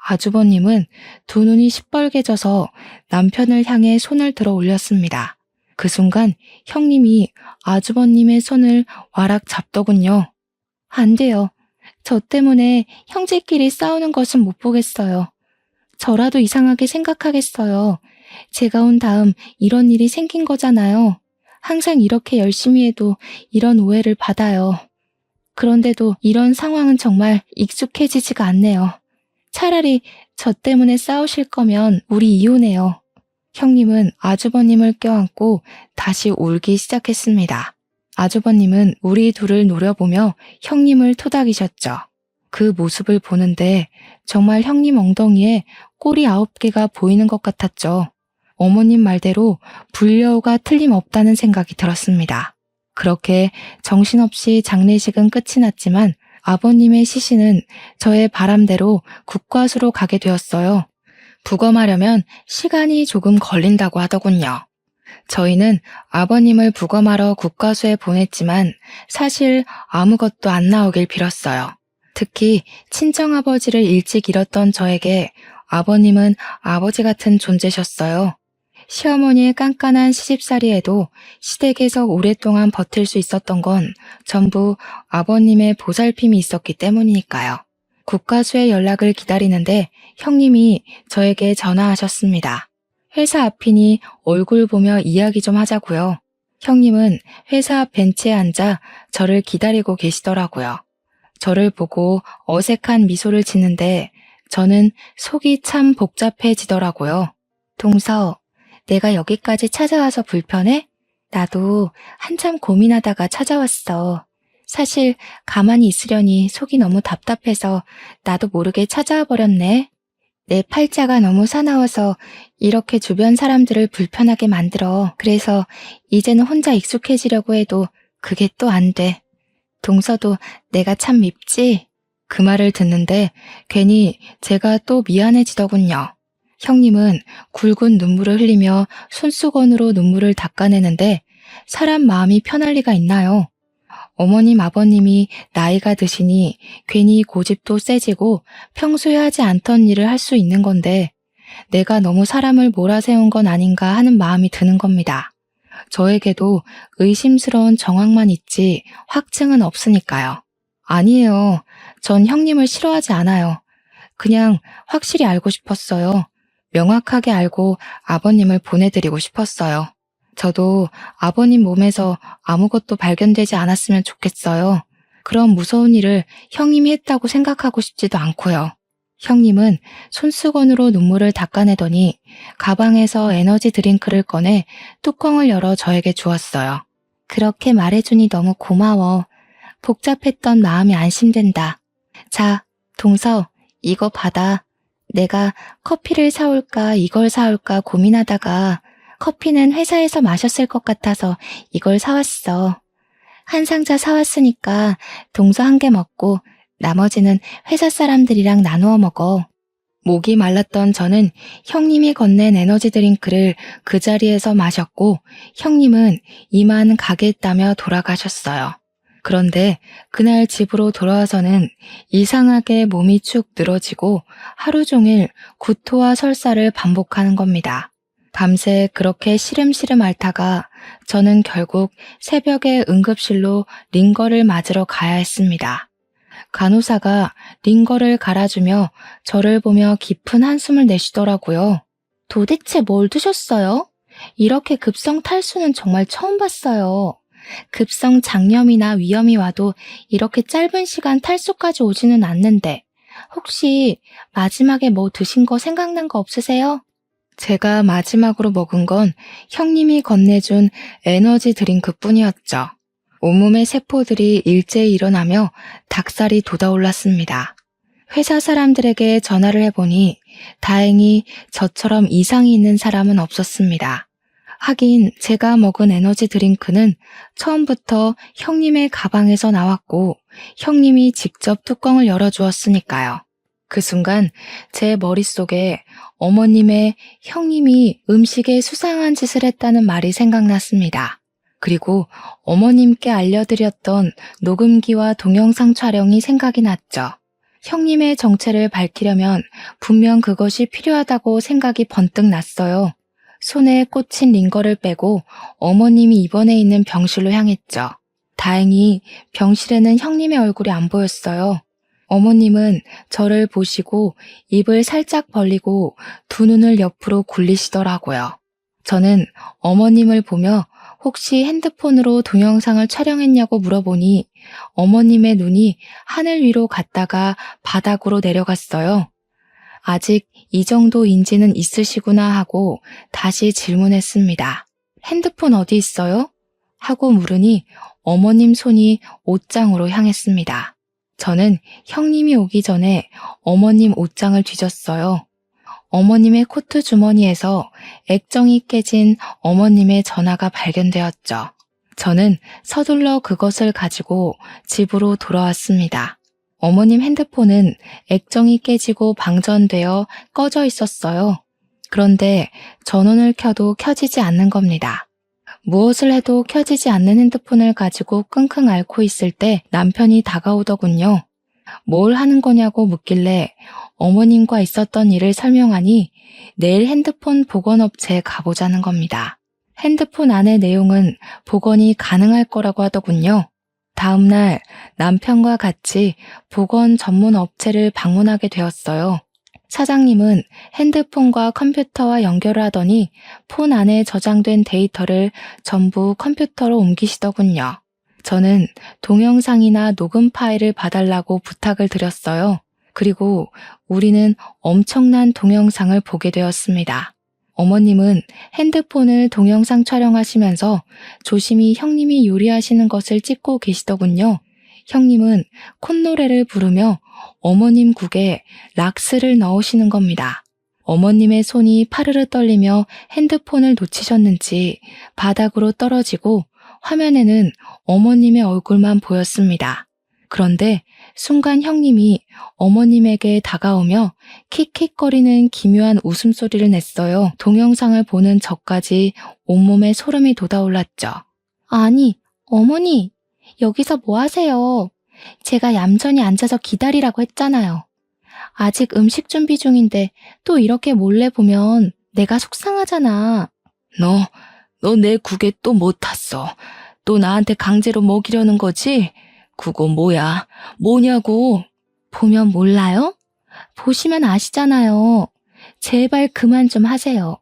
S1: 아주버님은 2눈이 시뻘개져서 남편을 향해 손을 들어 올렸습니다. 그 순간 형님이 아주버님의 손을 와락 잡더군요. 안 돼요. 저 때문에 형제끼리 싸우는 것은 못 보겠어요. 저라도 이상하게 생각하겠어요. 제가 온 다음 이런 일이 생긴 거잖아요. 항상 이렇게 열심히 해도 이런 오해를 받아요. 그런데도 이런 상황은 정말 익숙해지지가 않네요. 차라리 저 때문에 싸우실 거면 우리 이혼해요. 형님은 아주버님을 껴안고 다시 울기 시작했습니다. 아주버님은 우리 둘을 노려보며 형님을 토닥이셨죠. 그 모습을 보는데 정말 형님 엉덩이에 꼬리 9개가 보이는 것 같았죠. 어머님 말대로 불려우가 틀림없다는 생각이 들었습니다. 그렇게 정신없이 장례식은 끝이 났지만 아버님의 시신은 저의 바람대로 국과수로 가게 되었어요. 부검하려면 시간이 조금 걸린다고 하더군요. 저희는 아버님을 부검하러 국과수에 보냈지만 사실 아무것도 안 나오길 빌었어요. 특히 친정아버지를 일찍 잃었던 저에게 아버님은 아버지 같은 존재셨어요. 시어머니의 깐깐한 시집살이에도 시댁에서 오랫동안 버틸 수 있었던 건 전부 아버님의 보살핌이 있었기 때문이니까요. 국과수의 연락을 기다리는데 형님이 저에게 전화하셨습니다. 회사 앞이니 얼굴 보며 이야기 좀 하자고요. 형님은 회사 앞 벤치에 앉아 저를 기다리고 계시더라고요. 저를 보고 어색한 미소를 짓는데 저는 속이 참 복잡해지더라고요. 동서, 내가 여기까지 찾아와서 불편해? 나도 한참 고민하다가 찾아왔어. 사실 가만히 있으려니 속이 너무 답답해서 나도 모르게 찾아와 버렸네. 내 팔자가 너무 사나워서 이렇게 주변 사람들을 불편하게 만들어. 그래서 이제는 혼자 익숙해지려고 해도 그게 또 안 돼. 동서도 내가 참 밉지? 그 말을 듣는데 괜히 제가 또 미안해지더군요. 형님은 굵은 눈물을 흘리며 손수건으로 눈물을 닦아내는데 사람 마음이 편할 리가 있나요? 어머님, 아버님이 나이가 드시니 괜히 고집도 세지고 평소에 하지 않던 일을 할 수 있는 건데 내가 너무 사람을 몰아세운 건 아닌가 하는 마음이 드는 겁니다. 저에게도 의심스러운 정황만 있지 확증은 없으니까요. 아니에요. 전 형님을 싫어하지 않아요. 그냥 확실히 알고 싶었어요. 명확하게 알고 아버님을 보내드리고 싶었어요. 저도 아버님 몸에서 아무것도 발견되지 않았으면 좋겠어요. 그런 무서운 일을 형님이 했다고 생각하고 싶지도 않고요. 형님은 손수건으로 눈물을 닦아내더니 가방에서 에너지 드링크를 꺼내 뚜껑을 열어 저에게 주었어요. 그렇게 말해주니 너무 고마워. 복잡했던 마음이 안심된다. 자, 동서, 이거 받아. 내가 커피를 사올까 이걸 사올까 고민하다가 커피는 회사에서 마셨을 것 같아서 이걸 사왔어. 한 상자 사왔으니까 동서 1개 먹고 나머지는 회사 사람들이랑 나누어 먹어. 목이 말랐던 저는 형님이 건넨 에너지 드링크를 그 자리에서 마셨고 형님은 이만 가겠다며 돌아가셨어요. 그런데 그날 집으로 돌아와서는 이상하게 몸이 축 늘어지고 하루 종일 구토와 설사를 반복하는 겁니다. 밤새 그렇게 시름시름 앓다가 저는 결국 새벽에 응급실로 링거를 맞으러 가야 했습니다. 간호사가 링거를 갈아주며 저를 보며 깊은 한숨을 내쉬더라고요. 도대체 뭘 드셨어요? 이렇게 급성 탈수는 정말 처음 봤어요. 급성 장염이나 위염이 와도 이렇게 짧은 시간 탈수까지 오지는 않는데 혹시 마지막에 뭐 드신 거 생각난 거 없으세요? 제가 마지막으로 먹은 건 형님이 건네준 에너지 드링크뿐이었죠. 온몸의 세포들이 일제히 일어나며 닭살이 돋아올랐습니다. 회사 사람들에게 전화를 해보니 다행히 저처럼 이상이 있는 사람은 없었습니다. 하긴 제가 먹은 에너지 드링크는 처음부터 형님의 가방에서 나왔고 형님이 직접 뚜껑을 열어주었으니까요. 그 순간 제 머릿속에 어머님의 형님이 음식에 수상한 짓을 했다는 말이 생각났습니다. 그리고 어머님께 알려드렸던 녹음기와 동영상 촬영이 생각이 났죠. 형님의 정체를 밝히려면 분명 그것이 필요하다고 생각이 번뜩 났어요. 손에 꽂힌 링거를 빼고 어머님이 입원해 있는 병실로 향했죠. 다행히 병실에는 형님의 얼굴이 안 보였어요. 어머님은 저를 보시고 입을 살짝 벌리고 두 눈을 옆으로 굴리시더라고요. 저는 어머님을 보며 혹시 핸드폰으로 동영상을 촬영했냐고 물어보니 어머님의 눈이 하늘 위로 갔다가 바닥으로 내려갔어요. 아직 이 정도 인지는 있으시구나 하고 다시 질문했습니다. 핸드폰 어디 있어요? 하고 물으니 어머님 손이 옷장으로 향했습니다. 저는 형님이 오기 전에 어머님 옷장을 뒤졌어요. 어머님의 코트 주머니에서 액정이 깨진 어머님의 전화가 발견되었죠. 저는 서둘러 그것을 가지고 집으로 돌아왔습니다. 어머님 핸드폰은 액정이 깨지고 방전되어 꺼져 있었어요. 그런데 전원을 켜도 켜지지 않는 겁니다. 무엇을 해도 켜지지 않는 핸드폰을 가지고 끙끙 앓고 있을 때 남편이 다가오더군요. 뭘 하는 거냐고 묻길래 어머님과 있었던 일을 설명하니 내일 핸드폰 복원업체에 가보자는 겁니다. 핸드폰 안의 내용은 복원이 가능할 거라고 하더군요. 다음 날 남편과 같이 복원 전문 업체를 방문하게 되었어요. 사장님은 핸드폰과 컴퓨터와 연결을 하더니 폰 안에 저장된 데이터를 전부 컴퓨터로 옮기시더군요. 저는 동영상이나 녹음 파일을 봐달라고 부탁을 드렸어요. 그리고 우리는 엄청난 동영상을 보게 되었습니다. 어머님은 핸드폰을 동영상 촬영하시면서 조심히 형님이 요리하시는 것을 찍고 계시더군요. 형님은 콧노래를 부르며 어머님 국에 락스를 넣으시는 겁니다. 어머님의 손이 파르르 떨리며 핸드폰을 놓치셨는지 바닥으로 떨어지고 화면에는 어머님의 얼굴만 보였습니다. 그런데 순간 형님이 어머님에게 다가오며 킥킥거리는 기묘한 웃음소리를 냈어요. 동영상을 보는 저까지 온몸에 소름이 돋아올랐죠. 아니, 어머니, 여기서 뭐 하세요? 제가 얌전히 앉아서 기다리라고 했잖아요. 아직 음식 준비 중인데 또 이렇게 몰래 보면 내가 속상하잖아. 너 내 국에 또 못 탔어. 또 나한테 강제로 먹이려는 거지? 그거 뭐야? 뭐냐고? 보면 몰라요? 보시면 아시잖아요. 제발 그만 좀 하세요.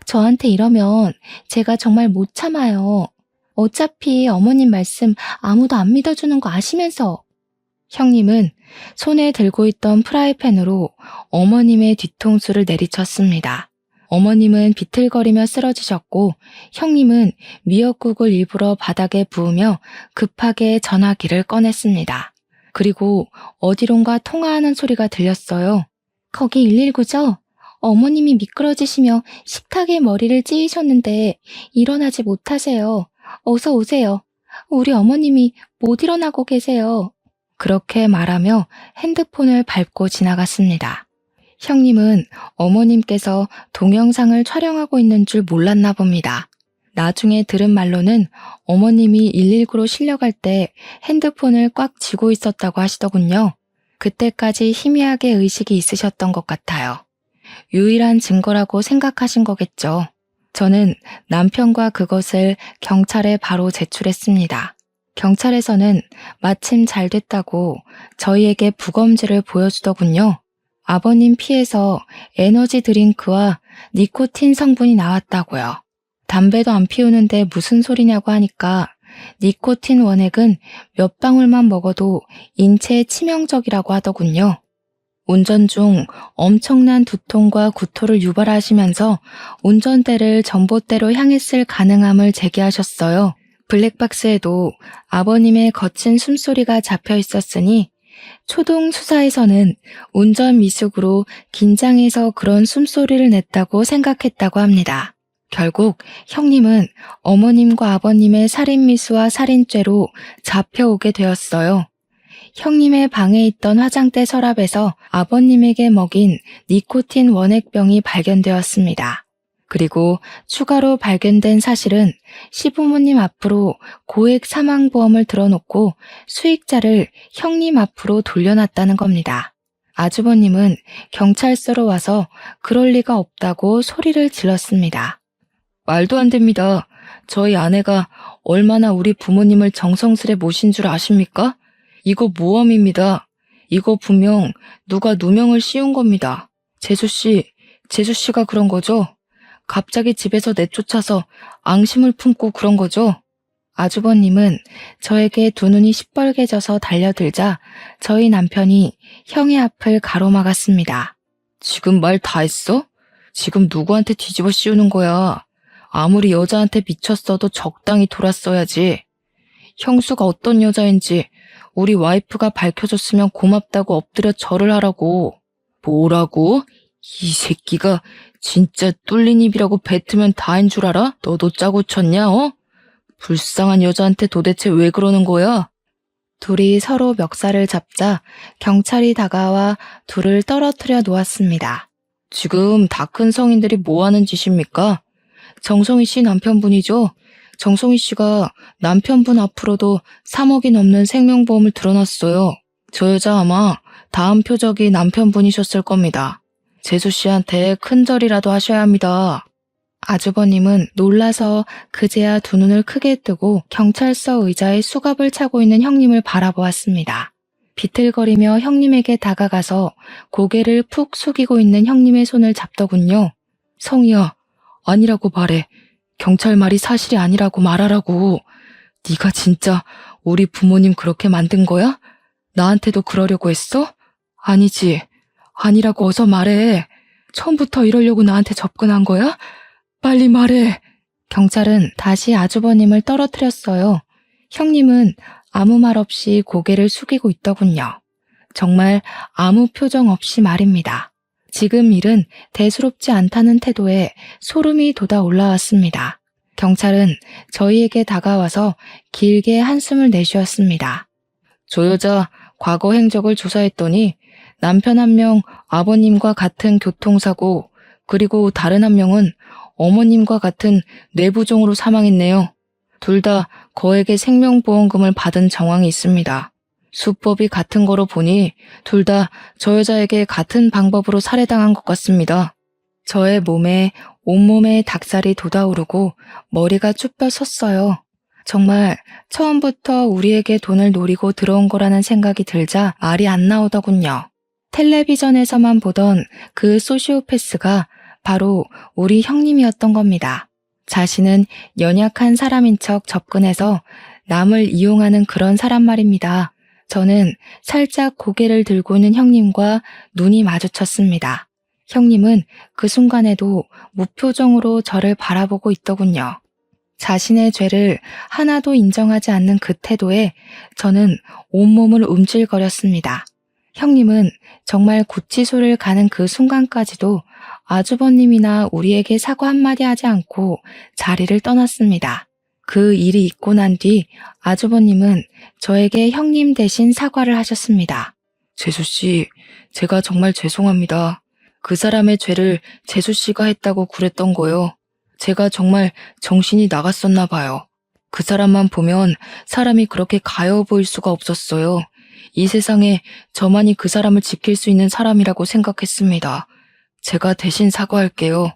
S1: 저한테 이러면 제가 정말 못 참아요. 어차피 어머님 말씀 아무도 안 믿어주는 거 아시면서. 형님은 손에 들고 있던 프라이팬으로 어머님의 뒤통수를 내리쳤습니다. 어머님은 비틀거리며 쓰러지셨고 형님은 미역국을 일부러 바닥에 부으며 급하게 전화기를 꺼냈습니다. 그리고 어디론가 통화하는 소리가 들렸어요. 거기 119죠? 어머님이 미끄러지시며 식탁에 머리를 찌이셨는데 일어나지 못하세요. 어서 오세요. 우리 어머님이 못 일어나고 계세요. 그렇게 말하며 핸드폰을 밟고 지나갔습니다. 형님은 어머님께서 동영상을 촬영하고 있는 줄 몰랐나 봅니다. 나중에 들은 말로는 어머님이 119로 실려갈 때 핸드폰을 꽉 쥐고 있었다고 하시더군요. 그때까지 희미하게 의식이 있으셨던 것 같아요. 유일한 증거라고 생각하신 거겠죠. 저는 남편과 그것을 경찰에 바로 제출했습니다. 경찰에서는 마침 잘 됐다고 저희에게 부검지를 보여주더군요. 아버님 피에서 에너지 드링크와 니코틴 성분이 나왔다고요. 담배도 안 피우는데 무슨 소리냐고 하니까 니코틴 원액은 몇 방울만 먹어도 인체에 치명적이라고 하더군요. 운전 중 엄청난 두통과 구토를 유발하시면서 운전대를 전봇대로 향했을 가능함을 제기하셨어요. 블랙박스에도 아버님의 거친 숨소리가 잡혀 있었으니 초동 수사에서는 운전 미숙으로 긴장해서 그런 숨소리를 냈다고 생각했다고 합니다. 결국 형님은 어머님과 아버님의 살인미수와 살인죄로 잡혀오게 되었어요. 형님의 방에 있던 화장대 서랍에서 아버님에게 먹인 니코틴 원액병이 발견되었습니다. 그리고 추가로 발견된 사실은 시부모님 앞으로 고액 사망보험을 들어놓고 수익자를 형님 앞으로 돌려놨다는 겁니다. 아주버님은 경찰서로 와서 그럴 리가 없다고 소리를 질렀습니다. 말도 안 됩니다. 저희 아내가 얼마나 우리 부모님을 정성스레 모신 줄 아십니까? 이거 모함입니다. 이거 분명 누가 누명을 씌운 겁니다. 재수씨가 그런 거죠? 갑자기 집에서 내쫓아서 앙심을 품고 그런 거죠? 아주버님은 저에게 두 눈이 시뻘개져서 달려들자 저희 남편이 형의 앞을 가로막았습니다. 지금 말 다 했어? 지금 누구한테 뒤집어 씌우는 거야? 아무리 여자한테 미쳤어도 적당히 돌았어야지. 형수가 어떤 여자인지 우리 와이프가 밝혀줬으면 고맙다고 엎드려 절을 하라고. 뭐라고? 이 새끼가 진짜 뚫린 입이라고 뱉으면 다인 줄 알아? 너도 짜고 쳤냐, 어? 불쌍한 여자한테 도대체 왜 그러는 거야? 둘이 서로 멱살을 잡자 경찰이 다가와 둘을 떨어뜨려 놓았습니다. 지금 다 큰 성인들이 뭐 하는 짓입니까? 정성희 씨 남편분이죠? 정성희 씨가 남편분 앞으로도 3억이 넘는 생명보험을 들어놨어요. 저 여자 아마 다음 표적이 남편분이셨을 겁니다. 재수 씨한테 큰절이라도 하셔야 합니다. 아주버님은 놀라서 그제야 두 눈을 크게 뜨고 경찰서 의자에 수갑을 차고 있는 형님을 바라보았습니다. 비틀거리며 형님에게 다가가서 고개를 푹 숙이고 있는 형님의 손을 잡더군요. 성희야, 아니라고 말해. 경찰 말이 사실이 아니라고 말하라고. 네가 진짜 우리 부모님 그렇게 만든 거야? 나한테도 그러려고 했어? 아니지. 아니라고 어서 말해. 처음부터 이러려고 나한테 접근한 거야? 빨리 말해. 경찰은 다시 아주버님을 떨어뜨렸어요. 형님은 아무 말 없이 고개를 숙이고 있더군요. 정말 아무 표정 없이 말입니다. 지금 일은 대수롭지 않다는 태도에 소름이 돋아 올라왔습니다. 경찰은 저희에게 다가와서 길게 한숨을 내쉬었습니다. 저 여자 과거 행적을 조사했더니 남편 한 명 아버님과 같은 교통사고, 그리고 다른 한 명은 어머님과 같은 뇌부종으로 사망했네요. 둘 다 거액의 생명보험금을 받은 정황이 있습니다. 수법이 같은 거로 보니 둘 다 저 여자에게 같은 방법으로 살해당한 것 같습니다. 저의 몸에 온몸에 닭살이 돋아오르고 머리가 쭈뼛 섰어요. 정말 처음부터 우리에게 돈을 노리고 들어온 거라는 생각이 들자 말이 안 나오더군요. 텔레비전에서만 보던 그 소시오패스가 바로 우리 형님이었던 겁니다. 자신은 연약한 사람인 척 접근해서 남을 이용하는 그런 사람 말입니다. 저는 살짝 고개를 들고 있는 형님과 눈이 마주쳤습니다. 형님은 그 순간에도 무표정으로 저를 바라보고 있더군요. 자신의 죄를 하나도 인정하지 않는 그 태도에 저는 온몸을 움찔거렸습니다. 형님은 정말 구치소를 가는 그 순간까지도 아주버님이나 우리에게 사과 한마디 하지 않고 자리를 떠났습니다. 그 일이 있고 난 뒤 아주버님은 저에게 형님 대신 사과를 하셨습니다. 재수씨, 제가 정말 죄송합니다. 그 사람의 죄를 재수씨가 했다고 그랬던 거요. 제가 정말 정신이 나갔었나 봐요. 그 사람만 보면 사람이 그렇게 가여워 보일 수가 없었어요. 이 세상에 저만이 그 사람을 지킬 수 있는 사람이라고 생각했습니다. 제가 대신 사과할게요.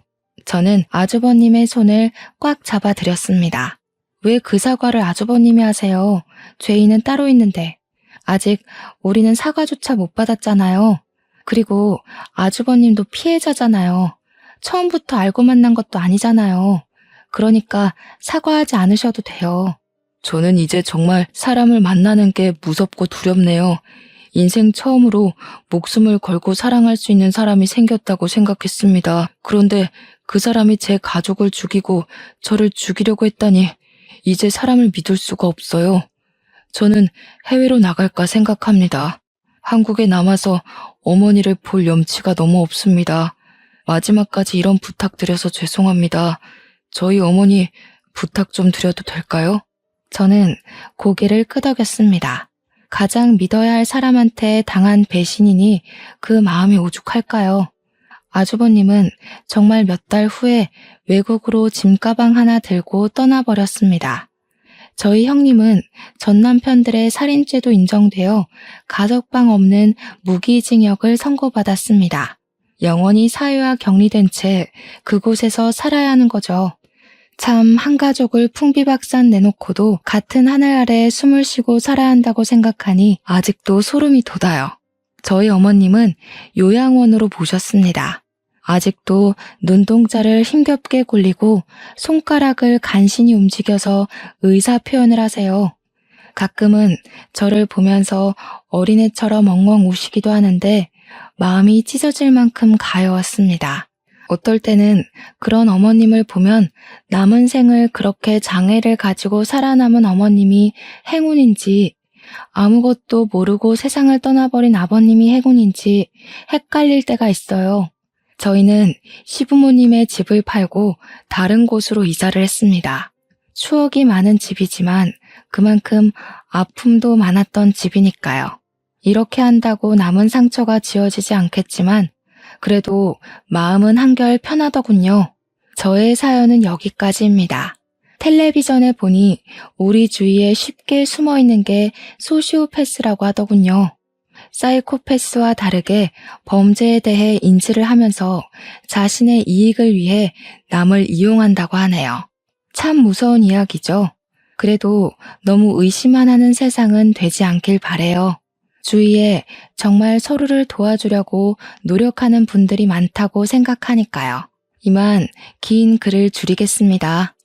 S1: 저는 아주버님의 손을 꽉 잡아드렸습니다. 왜 그 사과를 아주버님이 하세요? 죄인은 따로 있는데. 아직 우리는 사과조차 못 받았잖아요. 그리고 아주버님도 피해자잖아요. 처음부터 알고 만난 것도 아니잖아요. 그러니까 사과하지 않으셔도 돼요. 저는 이제 정말 사람을 만나는 게 무섭고 두렵네요. 인생 처음으로 목숨을 걸고 사랑할 수 있는 사람이 생겼다고 생각했습니다. 그런데 그 사람이 제 가족을 죽이고 저를 죽이려고 했다니 이제 사람을 믿을 수가 없어요. 저는 해외로 나갈까 생각합니다. 한국에 남아서 어머니를 볼 염치가 너무 없습니다. 마지막까지 이런 부탁드려서 죄송합니다. 저희 어머니 부탁 좀 드려도 될까요? 저는 고개를 끄덕였습니다. 가장 믿어야 할 사람한테 당한 배신이니 그 마음이 오죽할까요? 아주버님은 정말 몇 달 후에 외국으로 짐가방 하나 들고 떠나버렸습니다. 저희 형님은 전 남편들의 살인죄도 인정되어 가석방 없는 무기징역을 선고받았습니다. 영원히 사회와 격리된 채 그곳에서 살아야 하는 거죠. 참 한 가족을 풍비박산 내놓고도 같은 하늘 아래 숨을 쉬고 살아야 한다고 생각하니 아직도 소름이 돋아요. 저희 어머님은 요양원으로 모셨습니다. 아직도 눈동자를 힘겹게 굴리고 손가락을 간신히 움직여서 의사 표현을 하세요. 가끔은 저를 보면서 어린애처럼 엉엉 우시기도 하는데 마음이 찢어질 만큼 가여웠습니다. 어떨 때는 그런 어머님을 보면 남은 생을 그렇게 장애를 가지고 살아남은 어머님이 행운인지 아무것도 모르고 세상을 떠나버린 아버님이 행운인지 헷갈릴 때가 있어요. 저희는 시부모님의 집을 팔고 다른 곳으로 이사를 했습니다. 추억이 많은 집이지만 그만큼 아픔도 많았던 집이니까요. 이렇게 한다고 남은 상처가 지워지지 않겠지만 그래도 마음은 한결 편하더군요. 저의 사연은 여기까지입니다. 텔레비전에 보니 우리 주위에 쉽게 숨어있는 게 소시오패스라고 하더군요. 사이코패스와 다르게 범죄에 대해 인지를 하면서 자신의 이익을 위해 남을 이용한다고 하네요. 참 무서운 이야기죠. 그래도 너무 의심만 하는 세상은 되지 않길 바래요. 주위에 정말 서로를 도와주려고 노력하는 분들이 많다고 생각하니까요. 이만 긴 글을 줄이겠습니다.